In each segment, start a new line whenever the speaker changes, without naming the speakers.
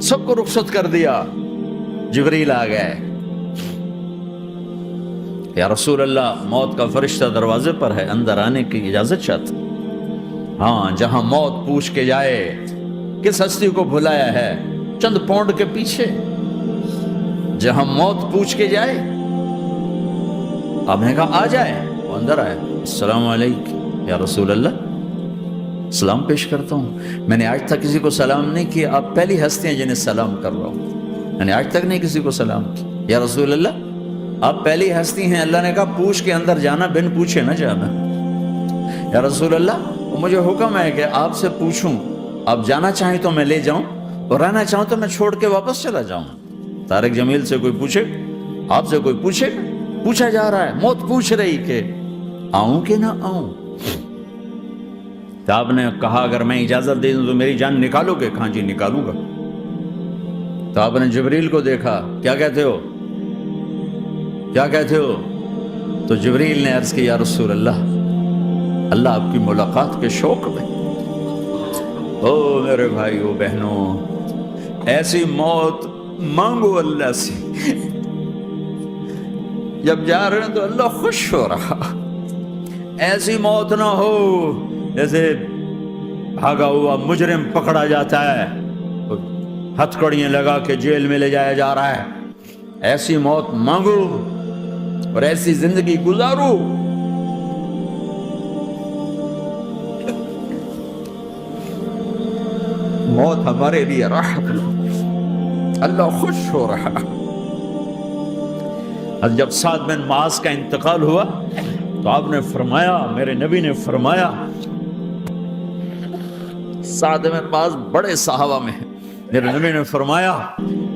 سب کو رخصت کر دیا. جبریل آ گئے. یا رسول اللہ موت کا فرشتہ دروازے پر ہے, اندر آنے کی اجازت چاہتا. ہاں, جہاں موت پوچھ کے جائے کس ہستی کو بھلایا ہے, چند پونڈ کے پیچھے جہاں موت پوچھ کے جائے. آپ نے کہا آ جائے, وہ اندر آئے. السلام علیکم یا رسول اللہ, سلام پیش کرتا ہوں. میں نے آج تک کسی کو سلام نہیں کیا, آپ پہلی ہستی ہیں جنہیں سلام کر رہا ہوں. میں نے آج تک نہیں کسی کو سلام کیا. یا رسول اللہ آپ پہلی ہستی ہیں. اللہ نے کہا پوچھ کے اندر جانا, بن پوچھے نہ جانا. یا رسول اللہ مجھے حکم ہے کہ آپ سے پوچھوں, آپ جانا چاہیں تو میں لے جاؤں, اور رہنا چاہوں تو میں چھوڑ کے واپس چلا جاؤں. طارق جمیل سے کوئی پوچھے, آپ سے کوئی پوچھے, پوچھا جا رہا ہے, موت پوچھ رہی کہ آؤں کہ نہ آؤں. تو آپ نے کہا اگر میں اجازت دے دوں تو میری جان نکالو گے؟ کہاں جی نکالوں گا. تو آپ نے جبریل کو دیکھا, کیا کہتے ہو, کیا کہتے ہو؟ تو جبریل نے عرض کی یا رسول اللہ, اللہ آپ کی ملاقات کے شوق میں. او میرے بھائیو بہنوں, ایسی موت مانگو اللہ سے. جب جا رہے ہیں تو اللہ خوش ہو رہا. ایسی موت نہ ہو جیسے بھاگا ہوا مجرم پکڑا جاتا ہے, ہتھکڑیاں لگا کے جیل میں لے جایا جا رہا ہے. ایسی موت مانگو اور ایسی زندگی گزارو. موت ہمارے لیے راحت, اللہ خوش ہو رہا. جب سعد بن معاذ کا انتقال ہوا تو آپ نے فرمایا, میرے نبی نے فرمایا, سعد بن معاذ بڑے صحابہ میں ہیں, میرے نبی نے فرمایا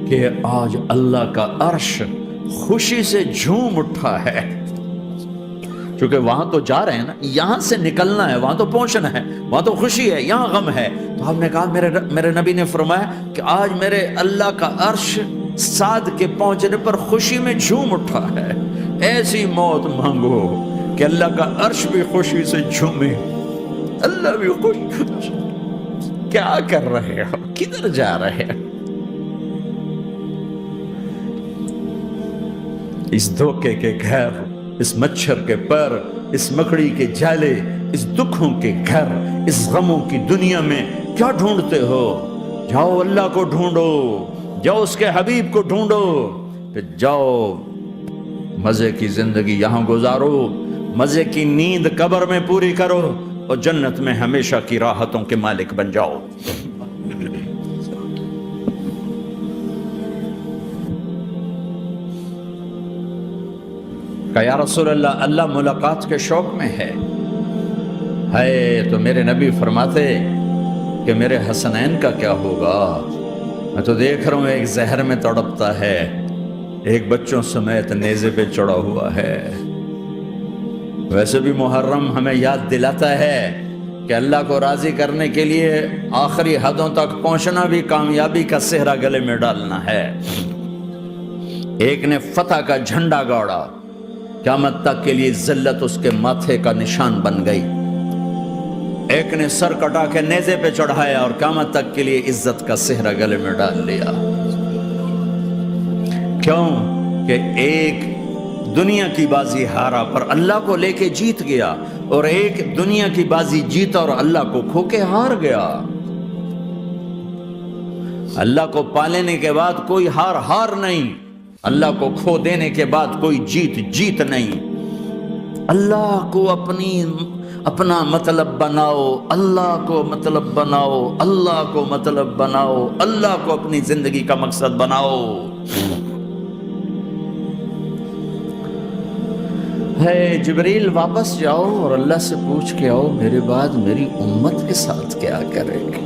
کہ آج اللہ کا عرش خوشی سے جھوم اٹھا ہے. چونکہ وہاں تو جا رہے ہیں نا, یہاں سے نکلنا ہے, وہاں تو پہنچنا ہے, وہاں تو خوشی ہے, یہاں غم ہے. تو آپ نے کہا, میرے نبی نے فرمایا کہ آج میرے اللہ کا عرش سعد کے پہنچنے پر خوشی میں جھوم اٹھا ہے. ایسی موت مانگو کہ اللہ کا عرش بھی خوشی سے جھومے, اللہ بھی خوش. کیا کر رہے ہو, کدھر جا رہے ہو؟ اس دھوکے کے گھر, اس مچھر کے پر, اس مکڑی کے جالے, اس دکھوں کے گھر, اس غموں کی دنیا میں کیا ڈھونڈتے ہو؟ جاؤ اللہ کو ڈھونڈو, جاؤ اس کے حبیب کو ڈھونڈو, پھر جاؤ مزے کی زندگی یہاں گزارو, مزے کی نیند قبر میں پوری کرو, اور جنت میں ہمیشہ کی راحتوں کے مالک بن جاؤ. کہ یا رسول اللہ, اللہ ملاقات کے شوق میں ہے. تو میرے نبی فرماتے کہ میرے حسنین کا کیا ہوگا؟ میں تو دیکھ رہا ہوں ایک زہر میں تڑپتا ہے, ایک بچوں سمیت نیزے پہ چڑھا ہوا ہے. ویسے بھی محرم ہمیں یاد دلاتا ہے کہ اللہ کو راضی کرنے کے لیے آخری حدوں تک پہنچنا بھی کامیابی کا صحرا گلے میں ڈالنا ہے. ایک نے فتح کا جھنڈا گاڑا, قیامت تک کے لیے ذلت اس کے ماتھے کا نشان بن گئی. ایک نے سر کٹا کے نیزے پہ چڑھایا اور قیامت تک کے لیے عزت کا صحرا گلے میں ڈال لیا. کیوں کہ ایک دنیا کی بازی ہارا پر اللہ کو لے کے جیت گیا, اور ایک دنیا کی بازی جیتا اور اللہ کو کھو کے ہار گیا. اللہ کو پا لینے کے بعد کوئی ہار نہیں, اللہ کو کھو دینے کے بعد کوئی جیت نہیں. اللہ کو اپنا مطلب بناؤ, اللہ کو مطلب بناؤ, اللہ کو مطلب بناؤ, اللہ کو اپنی زندگی کا مقصد بناؤ. جبریل واپس جاؤ اور اللہ سے پوچھ کے آؤ میرے بعد میری امت کے ساتھ کیا کرے گی.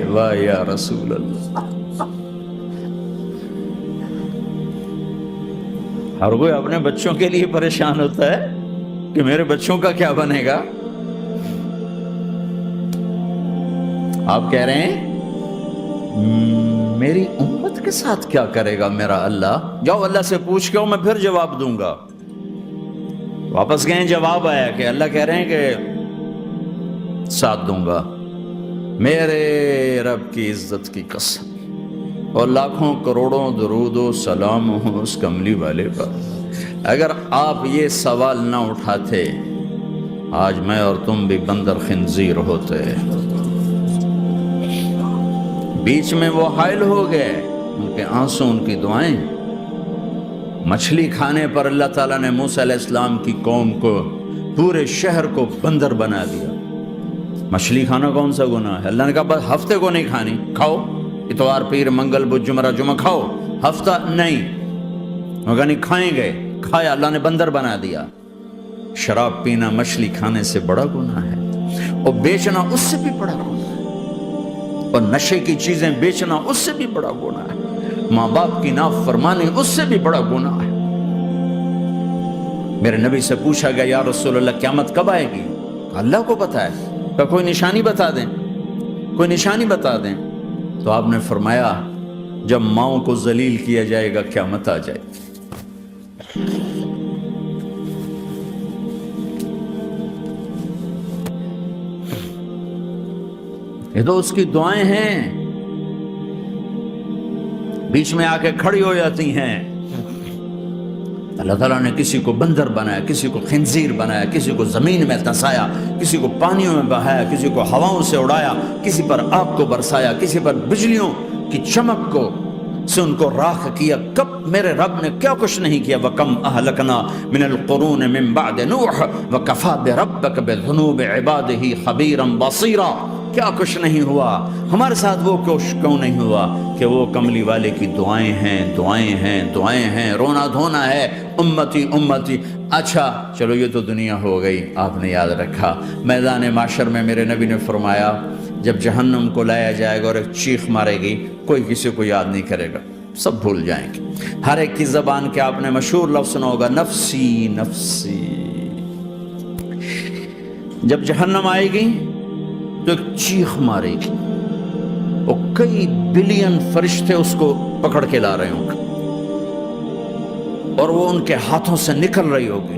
واہ یا رسول اللہ. ہر کوئی اپنے بچوں کے لیے پریشان ہوتا ہے کہ میرے بچوں کا کیا بنے گا. آپ کہہ رہے ہیں میری امت کے ساتھ کیا کرے گا میرا اللہ. جاؤ اللہ سے پوچھ کے آؤ, میں پھر جواب دوں گا. واپس گئے, جواب آیا کہ اللہ کہہ رہے ہیں کہ ساتھ دوں گا. میرے رب کی عزت کی قسم, اور لاکھوں کروڑوں درود و سلام ہوں اس کملی والے پر۔ اگر آپ یہ سوال نہ اٹھاتے آج میں اور تم بھی بندر خنزیر ہوتے۔ بیچ میں وہ حائل ہو گئے، ان کے آنسو، ان کی دعائیں۔ مچھلی کھانے پر اللہ تعالیٰ نے موسیٰ علیہ السلام کی قوم کو، پورے شہر کو بندر بنا دیا۔ مچھلی کھانا کون سا گناہ ہے؟ اللہ نے کہا بس ہفتے کو نہیں کھانی، کھاؤ اتوار پیر منگل بدھ جمعہ جمعہ کھاؤ، ہفتہ نہیں۔ مگر نہیں کھائیں گے، کھایا، اللہ نے بندر بنا دیا۔ شراب پینا مچھلی کھانے سے بڑا گناہ ہے، اور بیچنا اس سے بھی بڑا گناہ ہے، اور نشے کی چیزیں بیچنا اس سے بھی بڑا گناہ ہے، ماں باپ کی نافرمانی اس سے بھی بڑا گناہ ہے۔ میرے نبی سے پوچھا گیا یا رسول اللہ قیامت کب آئے گی؟ اللہ کو پتہ ہے، کہ کوئی نشانی بتا دیں، کوئی نشانی بتا دیں۔ تو آپ نے فرمایا جب ماؤں کو ذلیل کیا جائے گا قیامت آ جائے گی۔ یہ تو اس کی دعائیں ہیں، بیچ میں آ کے کھڑی ہو جاتی ہیں۔ اللہ تعالیٰ نے کسی کو بندر بنایا، کسی کو خنزیر بنایا، کسی کو زمین میں دھسایا، کسی کو پانیوں میں بہایا، کسی کو ہواؤں سے اڑایا، کسی پر آگ کو برسایا، کسی پر بجلیوں کی چمک کو سے ان کو راکھ کیا۔ کب میرے رب نے کیا کچھ نہیں کیا۔ وَكَمْ أَهْلَكْنَا مِنَ الْقُرُونِ مِن بَعْدِ نُوحٍ وَكَفَىٰ بِرَبِّكَ بِذُنُوبِ عِبَادِهِ خَبِيرًا بَصِيرًا۔ کیا کچھ نہیں ہوا، ہمارے ساتھ وہ کچھ کیوں نہیں ہوا کہ وہ کملی والے کی دعائیں ہیں، دعائیں ہیں، دعائیں ہیں، رونا دھونا ہے، امتی امتی۔ اچھا چلو یہ تو دنیا ہو گئی، آپ نے یاد رکھا۔ میدان معاشر میں میرے نبی نے فرمایا جب جہنم کو لایا جائے گا اور ایک چیخ مارے گی، کوئی کسی کو یاد نہیں کرے گا، سب بھول جائیں گے۔ ہر ایک کی زبان کے آپ نے مشہور لفظ سنا ہوگا، نفسی نفسی۔ جب جہنم آئے گی تو ایک چیخ مارے گی، اور کئی بلین فرشتے اس کو پکڑ کے لا رہے ہوں گے، اور وہ ان کے ہاتھوں سے نکل رہی ہوگی،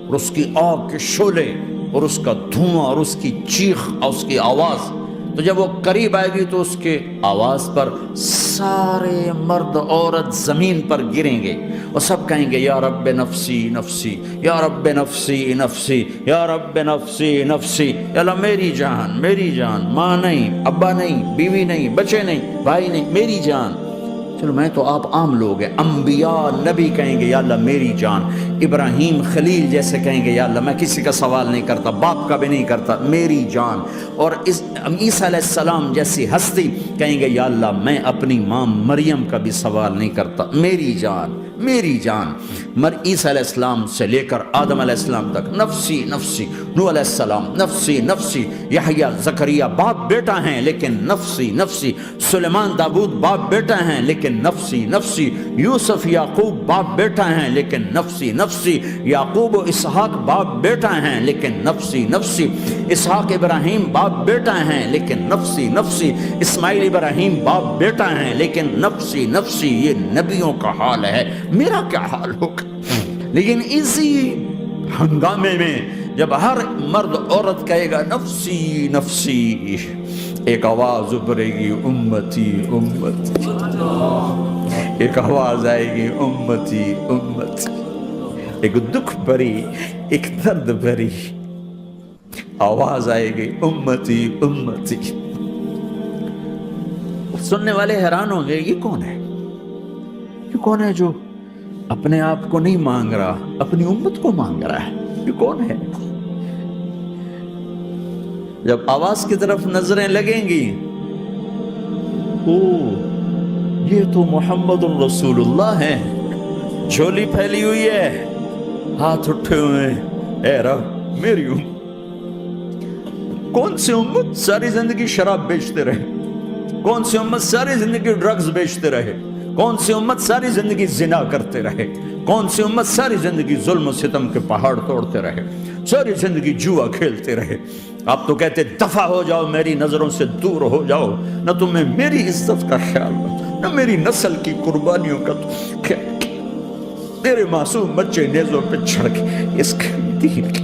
اور اس کی آگ کے شعلے اور اس کا دھواں اور اس کی چیخ اور اس کی آواز۔ تو جب وہ قریب آئے گی تو اس کے آواز پر سارے مرد عورت زمین پر گریں گے، اور سب کہیں گے یا رب نفسی نفسی، یا رب نفسی نفسی، یا رب نفسی نفسی۔ یا اللہ میری جان، میری جان، ماں نہیں، ابا نہیں، بیوی نہیں، بچے نہیں، بھائی نہیں، میری جان۔ چلو میں تو آپ عام لوگ ہیں، انبیاء نبی کہیں گے یا اللہ میری جان، ابراہیم خلیل جیسے کہیں گے یا اللہ میں کسی کا سوال نہیں کرتا، باپ کا بھی نہیں کرتا، میری جان۔ اور عیسیٰ علیہ السلام جیسی ہستی کہیں گے یا اللہ میں اپنی ماں مریم کا بھی سوال نہیں کرتا، میری جان، میری جان۔ عیسیٰ علیہ السلام سے لے کر آدم علیہ السلام تک نفسی نفسی، نوح علیہ السلام نفسی نفسی، یحییٰ زکریا باپ بیٹا ہیں لیکن نفسی نفسی، سلیمان داؤد باپ بیٹا ہیں لیکن نفسی نفسی، یوسف یعقوب باپ بیٹا ہیں لیکن نفسی نفسی، یعقوب و اسحاق باپ بیٹا ہیں لیکن نفسی نفسی، اسحاق ابراہیم باپ بیٹا ہیں لیکن نفسی نفسی، اسماعیل ابراہیم باپ بیٹا ہیں لیکن نفسی نفسی۔ یہ نبیوں کا حال ہے، میرا کیا حال ہوگا؟ لیکن اسی ہنگامے میں جب ہر مرد عورت کہے گا نفسی نفسی، ایک آواز ابھرے گی امتی امتی، ایک آواز آئے گی امتی امتی، ایک دکھ بھری، ایک درد بھری آواز آئے گی امتی امتی۔ سننے والے حیران ہوں گے یہ کون ہے، یہ کون ہے جو اپنے آپ کو نہیں مانگ رہا، اپنی امت کو مانگ رہا ہے، یہ کون ہے؟ جب آواز کی طرف نظریں لگیں گی، یہ تو محمد الرسول اللہ ہے، جھولی پھیلی ہوئی ہے، ہاتھ اٹھے ہوئے ہیں، اے رب میری امت۔ کون سی امت ساری زندگی شراب بیچتے رہے، کون سی امت ساری زندگی ڈرگز بیچتے رہے، کون سی امت ساری زندگی زنا کرتے رہے، کون سی امت ساری زندگی ظلم و ستم کے پہاڑ توڑتے رہے، ساری زندگی جوا کھیلتے رہے۔ آپ تو کہتے دفع ہو جاؤ، میری نظروں سے دور ہو جاؤ، نہ تمہیں میری عزت کا خیال نہ میری نسل کی قربانیوں کا خیال، میرے معصوم بچے نیزوں پہ چڑھ کے اس کے دین کی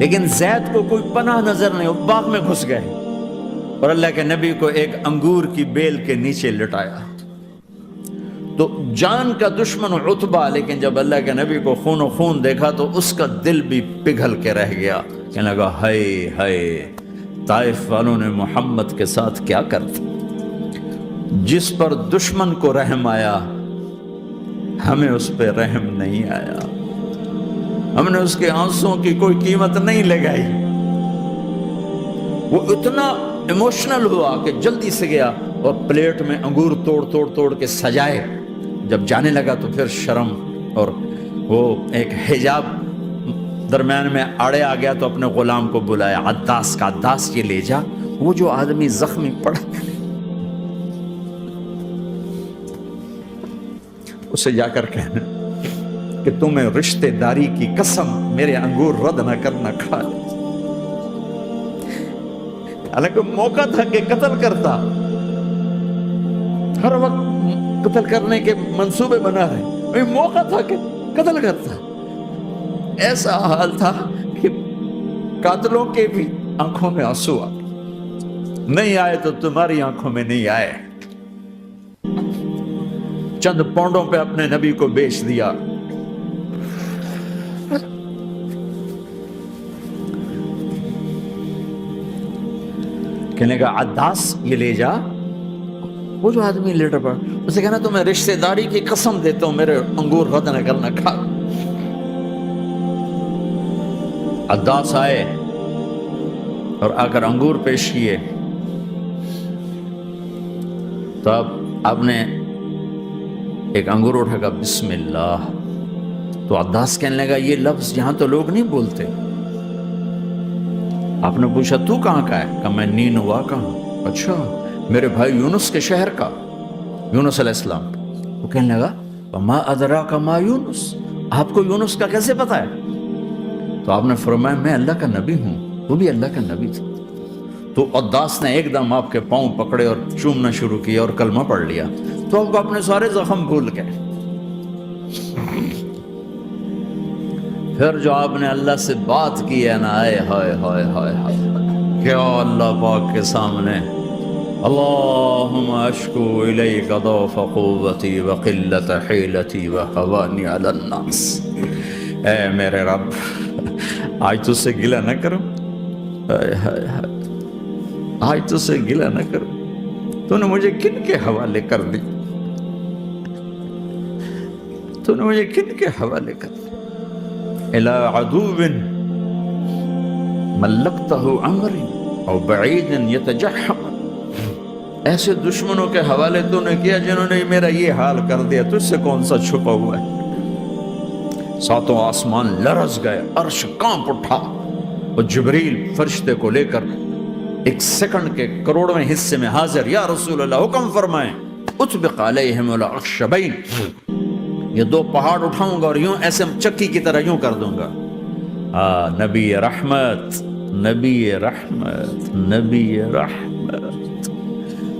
لیکن زید کو کوئی پناہ نظر نہیں، وہ باغ میں گھس گئے اور اللہ کے نبی کو ایک انگور کی بیل کے نیچے لٹایا۔ تو جان کا دشمن عتبہ، لیکن جب اللہ کے نبی کو خون و خون دیکھا تو اس کا دل بھی پگھل کے رہ گیا، کہنے لگا ہائے ہائے، طائف والوں نے محمد کے ساتھ کیا کرتا۔ جس پر دشمن کو رحم آیا ہمیں اس پہ رحم نہیں آیا، ہم نے اس کے آنسوں کی کوئی قیمت نہیں لگائی۔ وہ اتنا ایموشنل ہوا کہ جلدی سے گیا اور پلیٹ میں انگور توڑ کے سجائے۔ جب جانے لگا تو پھر شرم اور وہ ایک حجاب درمیان میں آڑے آ گیا، تو اپنے غلام کو بلایا، عداس کا، عداس یہ لے جا وہ جو آدمی زخمی پڑا اسے جا کر کہنا کہ تمہیں رشتہ داری کی قسم میرے انگور رد نہ کرنا، کھا لے۔ حالانکہ موقع تھا کہ قتل کرتا، ہر وقت قتل کرنے کے منصوبے بنا رہے، موقع تھا کہ قتل کرتا۔ ایسا حال تھا کہ قاتلوں کے بھی آنکھوں میں آنسو آ نہیں آئے تو تمہاری آنکھوں میں نہیں آئے۔ چند پونڈوں پہ اپنے نبی کو بیچ دیا۔ کہنے کا عداس یہ لے جا، وہ جو آدمی لیٹر پڑا، اسے کہنا تو میں رشتہ داری کی قسم دیتا ہوں میرے انگور رد نہ کرنا، کھا۔ عداس آئے اور آ کر انگور پیش کیے، تو اب آپ نے ایک انگور اٹھا کر بسم اللہ، تو عداس کہنے لگا یہ لفظ یہاں تو لوگ نہیں بولتے۔ آپ نے پوچھا تو کہاں کا ہے؟ کہا میں نینوا کا ہوں۔ اچھا، میرے بھائی یونس کے شہر کا، یونس علیہ السلام۔ وہ کہنے لگا وما ادراک ما یونس، آپ کو یونس کا کیسے پتا ہے؟ تو آپ نے فرمایا میں اللہ کا نبی ہوں، وہ بھی اللہ کا نبی تھا۔ تو عداس نے ایک دم آپ کے پاؤں پکڑے اور چومنا شروع کیا اور کلمہ پڑھ لیا، تو آپ کو اپنے سارے زخم بھول گئے۔ پھر جو آپ نے اللہ سے بات کی ہے نا، آئے ہائے ہائے ہائے ہائے، کیا اللہ پاک کے سامنے اللہم اشکو الیک ضعف قوتی وقلت حیلتی وہوانی علی الناس، اے میرے رب آج تجھ سے گلہ نہ کروں، آج تجھ سے گلہ نہ کروں، تو نے مجھے کن کے حوالے کر دی، تو نے مجھے کن کے حوالے کر دی، الى عدو ملکتہ عمری او بعید یتجحم، ایسے دشمنوں کے حوالے تو نے کیا جنہوں نے میرا یہ حال کر دیا، تجھ سے کون سا چھپا ہوا ہے۔ ساتوں آسمان لرز گئے، عرش کانپ اٹھا، اور جبریل فرشتے کو لے کر ایک سیکنڈ کے کروڑویں حصے میں حاضر، یا رسول اللہ حکم فرمائیں اطبق علیہم الاخشبین، یہ دو پہاڑ اٹھاؤں گا اور یوں ایسے چکی کی طرح یوں کر دوں گا۔ نبی رحمت، نبی رحمت، نبی رحمت۔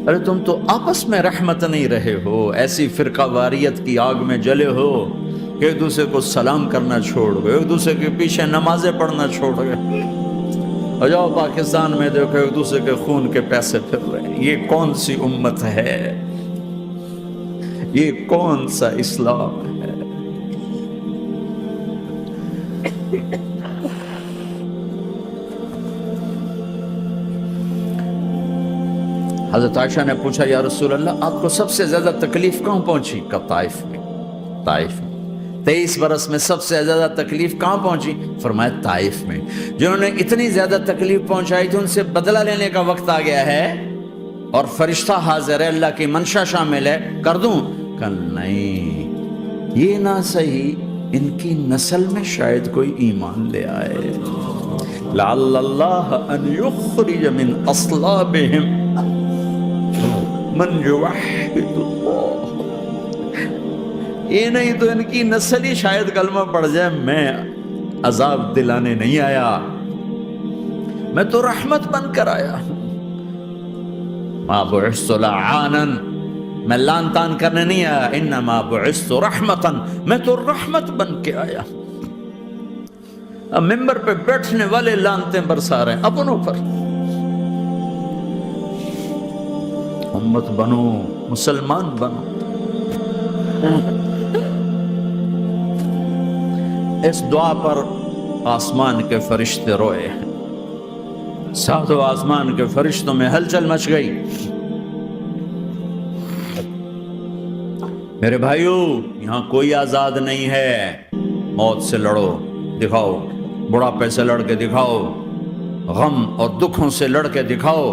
ارے تم تو آپس میں رحمت نہیں رہے ہو، ایسی فرقہ واریت کی آگ میں جلے ہو کہ ایک دوسرے کو سلام کرنا چھوڑ گئے، ایک دوسرے کے پیچھے نمازیں پڑھنا چھوڑ گئے، اور جاؤ پاکستان میں دیکھو ایک دوسرے کے خون کے پیسے پھر رہے ہیں۔ یہ کون سی امت ہے؟ یہ کون سا اسلام ہے؟ حضرت عائشہ نے پوچھا یا رسول اللہ آپ کو سب سے زیادہ تکلیف کہاں پہنچی؟ کہا طائف میں، طائف میں۔ 23 برس میں سب سے زیادہ تکلیف کہاں پہنچی؟ فرمایا طائف میں۔ جنہوں نے اتنی زیادہ تکلیف پہنچائی تھی ان سے بدلہ لینے کا وقت آ گیا ہے، اور فرشتہ حاضر ہے، اللہ کی منشا شامل ہے، کر دوں؟ کہ نہیں، یہ نہ صحیح، ان کی نسل میں شاید کوئی ایمان لے آئے، لعل اللہ ان یخرج من اصلابہم من یوحد اللہ، یہ نہیں تو ان کی نسل ہی شاید کلمہ پڑھ جائے۔ میں عذاب دلانے نہیں آیا، میں تو رحمت بن کر آیا ہوں۔ ما بعثت لعانا، میں لان تان کرنے نہیں آیا، انما بعثت رحمتا، میں تو رحمت بن کے آیا۔ اب ممبر پہ بیٹھنے والے لانتیں برسا رہے ہیں اپنوں پر. امت بنو، مسلمان بنو. اس دعا پر آسمان کے فرشتے روئے، ساتوں آسمان کے فرشتوں میں ہلچل مچ گئی. میرے بھائیو، یہاں کوئی آزاد نہیں ہے. موت سے لڑو، دکھاؤ. بڑھاپے سے لڑ کے دکھاؤ، غم اور دکھوں سے لڑ کے دکھاؤ.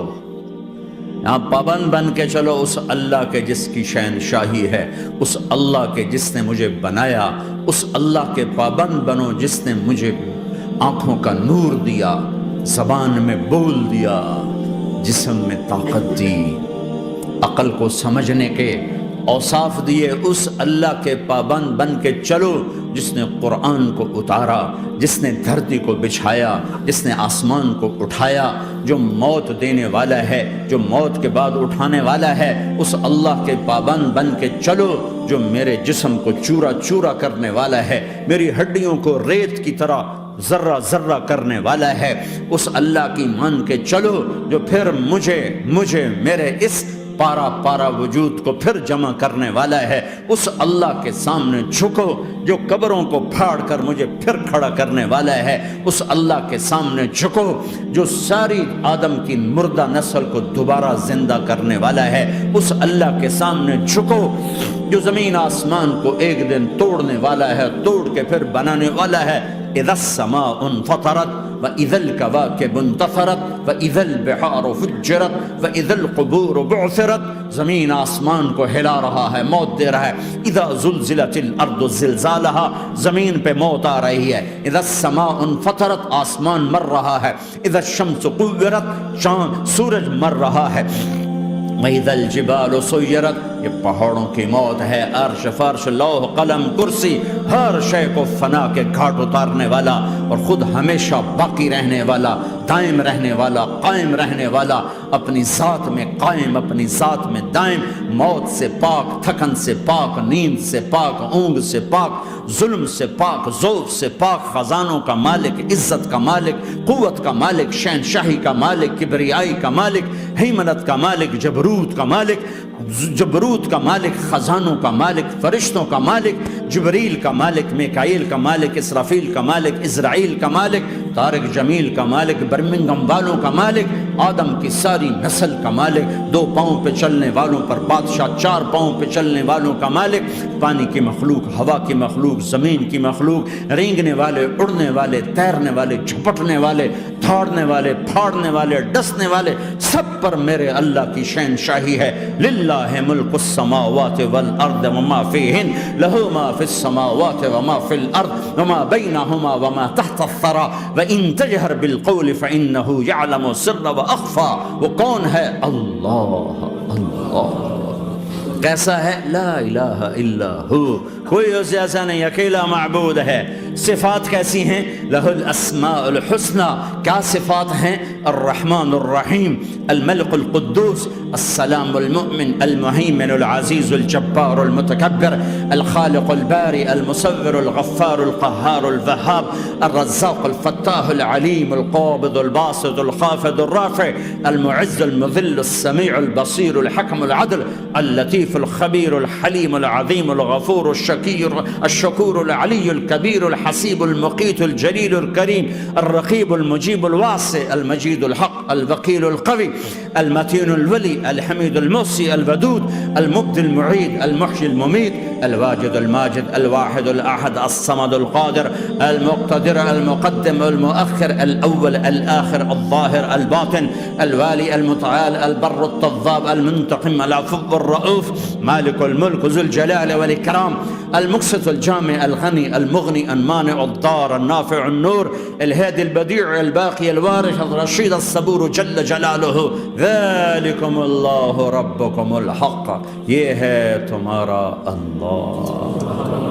یہاں پابند بن کے چلو اس اللہ کے جس کی شہنشاہی ہے، اس اللہ کے جس نے مجھے بنایا. اس اللہ کے پابند بنو جس نے مجھے آنکھوں کا نور دیا، زبان میں بول دیا، جسم میں طاقت دی، عقل کو سمجھنے کے اوصاف دیے. اس اللہ کے پابند بن کے چلو جس نے قرآن کو اتارا، جس نے دھرتی کو بچھایا، جس نے آسمان کو اٹھایا، جو موت دینے والا ہے، جو موت کے بعد اٹھانے والا ہے. اس اللہ کے پابند بن کے چلو جو میرے جسم کو چورا چورا کرنے والا ہے، میری ہڈیوں کو ریت کی طرح ذرہ ذرہ کرنے والا ہے. اس اللہ کی مان کے چلو جو پھر مجھے میرے اس پارا پارا وجود کو پھر جمع کرنے والا ہے. اس اللہ کے سامنے جھکو جو قبروں کو پھاڑ کر مجھے پھر کھڑا کرنے والا ہے. اس اللہ کے سامنے جھکو جو ساری آدم کی مردہ نسل کو دوبارہ زندہ کرنے والا ہے. اس اللہ کے سامنے جھکو جو زمین آسمان کو ایک دن توڑنے والا ہے، توڑ کے پھر بنانے والا ہے. اذا السماء انفطرت واذا الكواكب انتثرت واذا البحار فجرت واذا القبور بعثرت. زمین آسمان کو ہلا رہا ہے، موت دے رہا ہے. اذا زلزلت الارض زلزالها، زمین پہ موت آ رہی ہے. اذا السماء انفطرت، آسمان مر رہا ہے. اذا الشمس قورت، چاند سورج مر رہا ہے. وَإِذَا الْجِبَالُ سُيِّرَتْ، یہ پہاڑوں کی موت ہے. عرش فرش لوح قلم کرسی ہر شے کو فنا کے گھاٹ اتارنے والا اور خود ہمیشہ باقی رہنے والا، دائم رہنے والا، قائم رہنے والا، اپنی ذات میں قائم، اپنی ذات میں دائم، موت سے پاک، تھکن سے پاک، نیند سے پاک، اونگ سے پاک، ظلم سے پاک، ذوق سے پاک، خزانوں کا مالک، عزت کا مالک، قوت کا مالک، شہنشاہی کا مالک، کبریائی کا مالک، ہیمنت کا مالک، جبروت کا مالک، جبروت کا مالک، خزانوں کا مالک، فرشتوں کا مالک، جبریل کا مالک، میکائیل کا مالک، اسرافیل کا مالک، اسرائیل کا مالک، طارق جمیل کا مالک، برمنگم والوں کا مالک، آدم کی ساری نسل کا مالک، 2 پاؤں پہ چلنے والوں پر بادشاہ، 4 پاؤں پہ چلنے والوں کا مالک، پانی کی مخلوق، ہوا کی مخلوق، زمین کی مخلوق، رینگنے والے، اڑنے والے، تیرنے والے، جھپٹنے والے، دھاڑنے والے، پھاڑنے والے، ڈسنے والے، سب پر میرے اللہ کی شہنشاہی ہے. للہ ملک السماوات والارض وما فیہن، لہو ما فی السماوات وما فی الارض وما بینہما وما تحت الثری وان تجہر بالقول فانہ یعلم السر واخفی. وہ کون ہے؟ اللہ. اللہ کیسا ہے؟ لا الہ الا ہو، کوئی اس جیسا نہیں، اکیلا معبود ہے. صفات کیسی ہیں؟ لہ الاسماء الحسنى. کیا صفات ہیں؟ الرحمن الرحیم، الملک القدوس، السلام المؤمن، المہیمن العزیز الجبار المتکبر، الخالق الباری المصور الغفار القہار الوہاب، الرزاق الفتاح العلیم القابض الباسط الخافض الرافع، المعز المذل السمیع البصیر الحکم العدل، اللطیف الخبیر الحلیم العظیم الغفور الشکور العلی الکبیر الحسیب المقیت الجلیل الکریم، الرقیب المجیب الواسع، المجید الحق، الوکیل القوی، المتین الولی، الحمید المحصی، الودود، المبدی المعید، المحیی الممیت، الواجد الماجد، الواحد الاحد، الصمد القادر، المقتدر، المقدم، المؤخر، الاول، الاخر، الظاهر، الباطن، الوالي، المتعال، البر التضاب، المنتقم، العفو الرؤوف، مالك الملك ذو الجلال والإكرام، المقسط الجامع الغني المغني المانع الضار النافع النور، الهادي البديع الباقي الوارث الرشيد الصبور جل جلاله. ذلكم الله ربكم الحق، یہ ہے تمہارا اللہ.